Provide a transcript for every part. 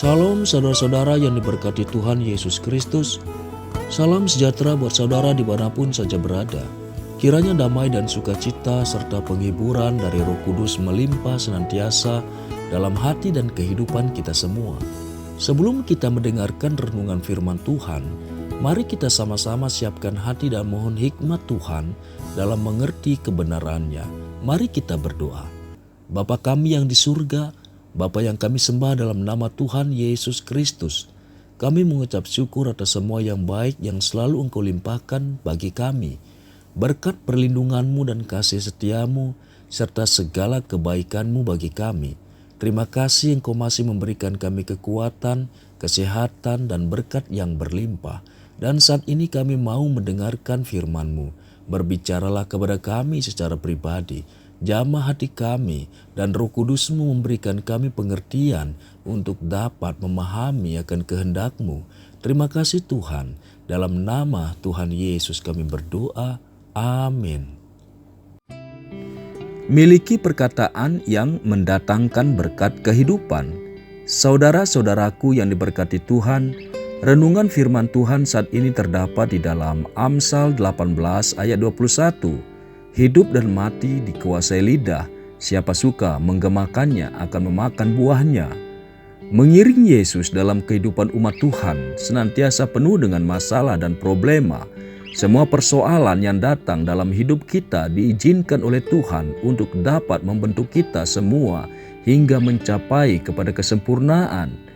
Salam saudara-saudara yang diberkati Tuhan Yesus Kristus. Salam sejahtera buat saudara dimanapun saja berada. Kiranya damai dan sukacita serta penghiburan dari Roh Kudus melimpah senantiasa dalam hati dan kehidupan kita semua. Sebelum kita mendengarkan renungan firman Tuhan, mari kita sama-sama siapkan hati dan mohon hikmat Tuhan dalam mengerti kebenarannya. Mari kita berdoa. Bapa kami yang di surga, Bapa yang kami sembah dalam nama Tuhan Yesus Kristus, kami mengucap syukur atas semua yang baik yang selalu Engkau limpahkan bagi kami. Berkat perlindungan-Mu dan kasih setia-Mu, serta segala kebaikan-Mu bagi kami. Terima kasih Engkau masih memberikan kami kekuatan, kesehatan, dan berkat yang berlimpah. Dan saat ini kami mau mendengarkan firman-Mu. Berbicaralah kepada kami secara pribadi. Jamah hati kami dan Roh Kudus-Mu memberikan kami pengertian untuk dapat memahami akan kehendak-Mu. Terima kasih Tuhan. Dalam nama Tuhan Yesus kami berdoa. Amin. Miliki perkataan yang mendatangkan berkat kehidupan. Saudara-saudaraku yang diberkati Tuhan, renungan firman Tuhan saat ini terdapat di dalam Amsal 18 ayat 21. Hidup dan mati dikuasai lidah, siapa suka menggemakannya akan memakan buahnya. Mengiring Yesus dalam kehidupan umat Tuhan senantiasa penuh dengan masalah dan problema. Semua persoalan yang datang dalam hidup kita diizinkan oleh Tuhan untuk dapat membentuk kita semua hingga mencapai kepada kesempurnaan.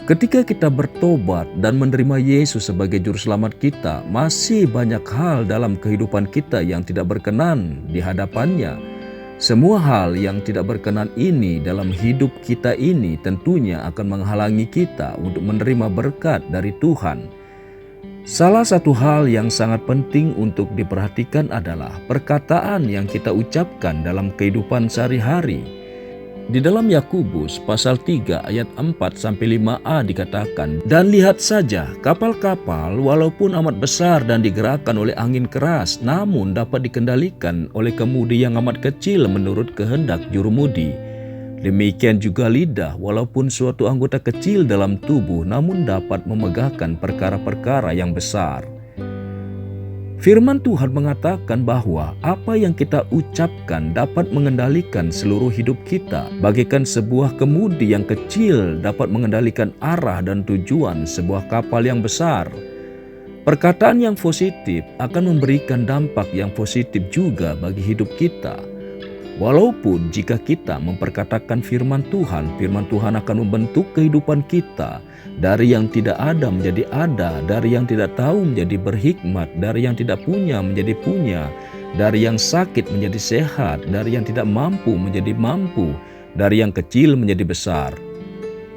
Ketika kita bertobat dan menerima Yesus sebagai juru selamat kita, masih banyak hal dalam kehidupan kita yang tidak berkenan di hadapannya. Semua hal yang tidak berkenan ini dalam hidup kita ini tentunya akan menghalangi kita untuk menerima berkat dari Tuhan. Salah satu hal yang sangat penting untuk diperhatikan adalah perkataan yang kita ucapkan dalam kehidupan sehari-hari. Di dalam Yakobus pasal 3 ayat 4-5a dikatakan, "Dan lihat saja kapal-kapal walaupun amat besar dan digerakkan oleh angin keras, namun dapat dikendalikan oleh kemudi yang amat kecil menurut kehendak jurumudi. Demikian juga lidah walaupun suatu anggota kecil dalam tubuh, namun dapat memegahkan perkara-perkara yang besar." Firman Tuhan mengatakan bahwa apa yang kita ucapkan dapat mengendalikan seluruh hidup kita, bagaikan sebuah kemudi yang kecil dapat mengendalikan arah dan tujuan sebuah kapal yang besar. Perkataan yang positif akan memberikan dampak yang positif juga bagi hidup kita. Walaupun jika kita memperkatakan firman Tuhan akan membentuk kehidupan kita. Dari yang tidak ada menjadi ada, dari yang tidak tahu menjadi berhikmat, dari yang tidak punya menjadi punya, dari yang sakit menjadi sehat, dari yang tidak mampu menjadi mampu, dari yang kecil menjadi besar.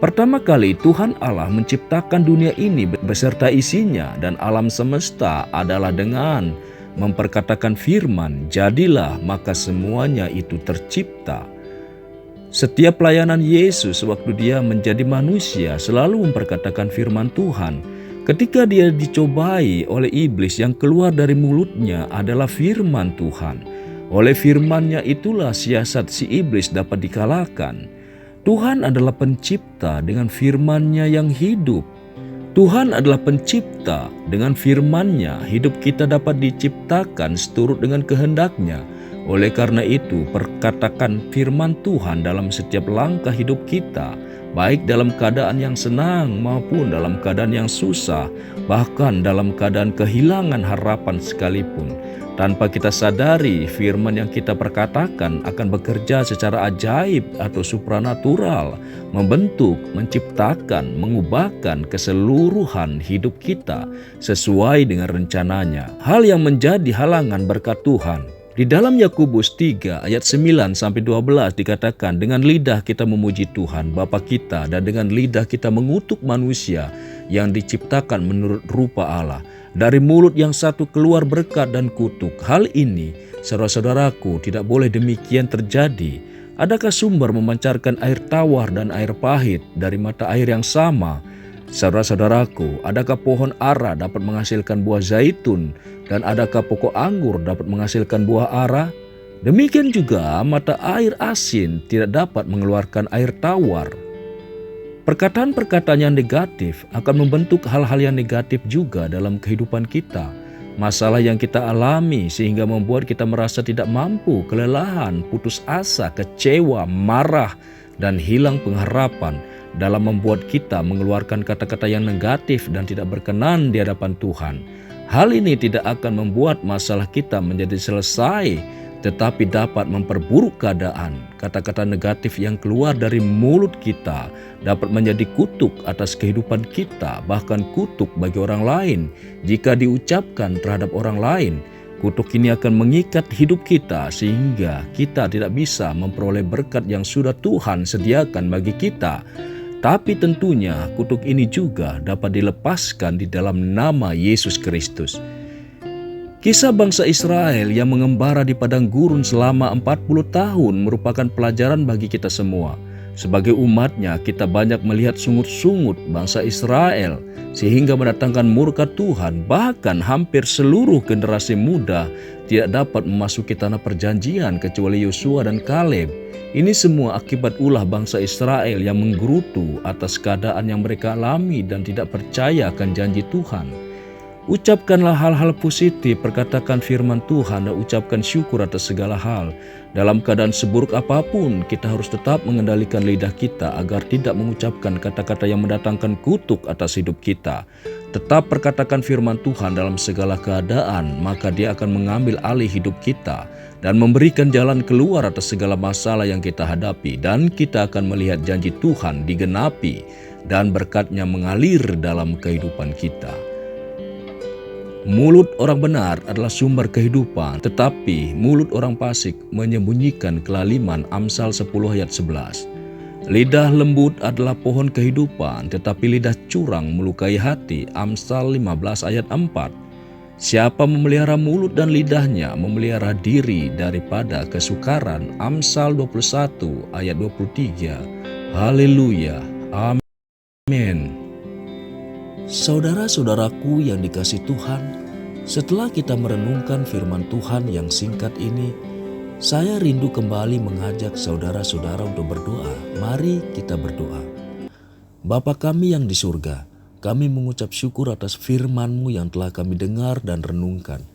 Pertama kali Tuhan Allah menciptakan dunia ini beserta isinya, dan alam semesta adalah dengan memperkatakan firman, jadilah, maka semuanya itu tercipta. Setiap pelayanan Yesus waktu dia menjadi manusia selalu memperkatakan firman Tuhan. Ketika dia dicobai oleh iblis, yang keluar dari mulutnya adalah firman Tuhan. Oleh firman-Nya itulah siasat si iblis dapat dikalahkan. Tuhan adalah pencipta dengan firman-Nya yang hidup. Tuhan adalah pencipta, dengan firman-Nya hidup kita dapat diciptakan seturut dengan kehendak-Nya. Oleh karena itu, perkatakan firman Tuhan dalam setiap langkah hidup kita, baik dalam keadaan yang senang maupun dalam keadaan yang susah, bahkan dalam keadaan kehilangan harapan sekalipun. Tanpa kita sadari, firman yang kita perkatakan akan bekerja secara ajaib atau supranatural, membentuk, menciptakan, mengubahkan keseluruhan hidup kita sesuai dengan rencananya. Hal yang menjadi halangan berkat Tuhan. Di dalam Yakobus 3 ayat 9-12 dikatakan, dengan lidah kita memuji Tuhan Bapa kita, dan dengan lidah kita mengutuk manusia yang diciptakan menurut rupa Allah. Dari mulut yang satu keluar berkat dan kutuk. Hal ini, saudara-saudaraku, tidak boleh demikian terjadi. Adakah sumber memancarkan air tawar dan air pahit dari mata air yang sama? Saudara-saudaraku, adakah pohon ara dapat menghasilkan buah zaitun, dan adakah pokok anggur dapat menghasilkan buah ara? Demikian juga mata air asin tidak dapat mengeluarkan air tawar. Perkataan-perkataan yang negatif akan membentuk hal-hal yang negatif juga dalam kehidupan kita. Masalah yang kita alami sehingga membuat kita merasa tidak mampu, kelelahan, putus asa, kecewa, marah, dan hilang pengharapan dalam membuat kita mengeluarkan kata-kata yang negatif dan tidak berkenan di hadapan Tuhan. Hal ini tidak akan membuat masalah kita menjadi selesai, tetapi dapat memperburuk keadaan. Kata-kata negatif yang keluar dari mulut kita dapat menjadi kutuk atas kehidupan kita, bahkan kutuk bagi orang lain. Jika diucapkan terhadap orang lain, kutuk ini akan mengikat hidup kita sehingga kita tidak bisa memperoleh berkat yang sudah Tuhan sediakan bagi kita. Tapi tentunya kutuk ini juga dapat dilepaskan di dalam nama Yesus Kristus. Kisah bangsa Israel yang mengembara di padang gurun selama 40 tahun merupakan pelajaran bagi kita semua. Sebagai umatnya, kita banyak melihat sungut-sungut bangsa Israel sehingga mendatangkan murka Tuhan. Bahkan hampir seluruh generasi muda tidak dapat memasuki tanah perjanjian kecuali Yosua dan Kaleb. Ini semua akibat ulah bangsa Israel yang menggerutu atas keadaan yang mereka alami dan tidak percaya akan janji Tuhan. Ucapkanlah hal-hal positif, perkatakan firman Tuhan dan ucapkan syukur atas segala hal. Dalam keadaan seburuk apapun, kita harus tetap mengendalikan lidah kita agar tidak mengucapkan kata-kata yang mendatangkan kutuk atas hidup kita. Tetap perkatakan firman Tuhan dalam segala keadaan, maka Dia akan mengambil alih hidup kita dan memberikan jalan keluar atas segala masalah yang kita hadapi. Dan kita akan melihat janji Tuhan digenapi dan berkat-Nya mengalir dalam kehidupan kita. Mulut orang benar adalah sumber kehidupan, tetapi mulut orang fasik menyembunyikan kelaliman. Amsal 10 ayat 11. Lidah lembut adalah pohon kehidupan, tetapi lidah curang melukai hati. Amsal 15 ayat 4. Siapa memelihara mulut dan lidahnya memelihara diri daripada kesukaran. Amsal 21 ayat 23. Haleluya. Amin. Saudara-saudaraku yang dikasihi Tuhan, setelah kita merenungkan firman Tuhan yang singkat ini, saya rindu kembali mengajak saudara-saudara untuk berdoa. Mari kita berdoa. Bapa kami yang di surga, kami mengucap syukur atas firman-Mu yang telah kami dengar dan renungkan.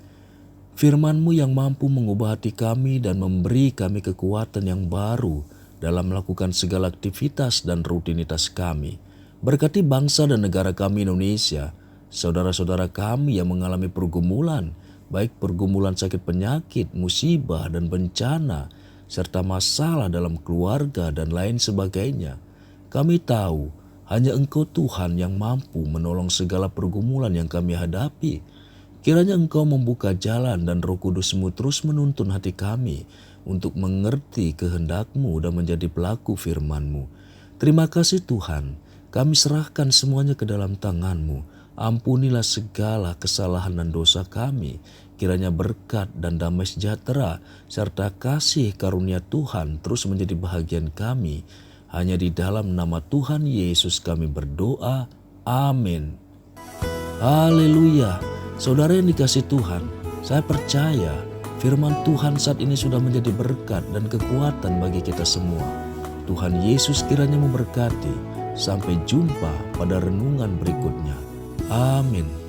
Firman-Mu yang mampu mengubah hati kami dan memberi kami kekuatan yang baru dalam melakukan segala aktivitas dan rutinitas kami. Berkati bangsa dan negara kami Indonesia, saudara-saudara kami yang mengalami pergumulan, baik pergumulan sakit penyakit, musibah dan bencana, serta masalah dalam keluarga dan lain sebagainya. Kami tahu hanya Engkau Tuhan yang mampu menolong segala pergumulan yang kami hadapi. Kiranya Engkau membuka jalan dan Roh Kudus-Mu terus menuntun hati kami untuk mengerti kehendak-Mu dan menjadi pelaku firman-Mu. Terima kasih Tuhan. Kami serahkan semuanya ke dalam tangan-Mu. Ampunilah segala kesalahan dan dosa kami. Kiranya berkat dan damai sejahtera serta kasih karunia Tuhan terus menjadi bahagian kami. Hanya di dalam nama Tuhan Yesus kami berdoa. Amin. Haleluya. Saudara yang dikasihi Tuhan, saya percaya firman Tuhan saat ini sudah menjadi berkat dan kekuatan bagi kita semua. Tuhan Yesus kiranya memberkati. Sampai jumpa pada renungan berikutnya. Amin.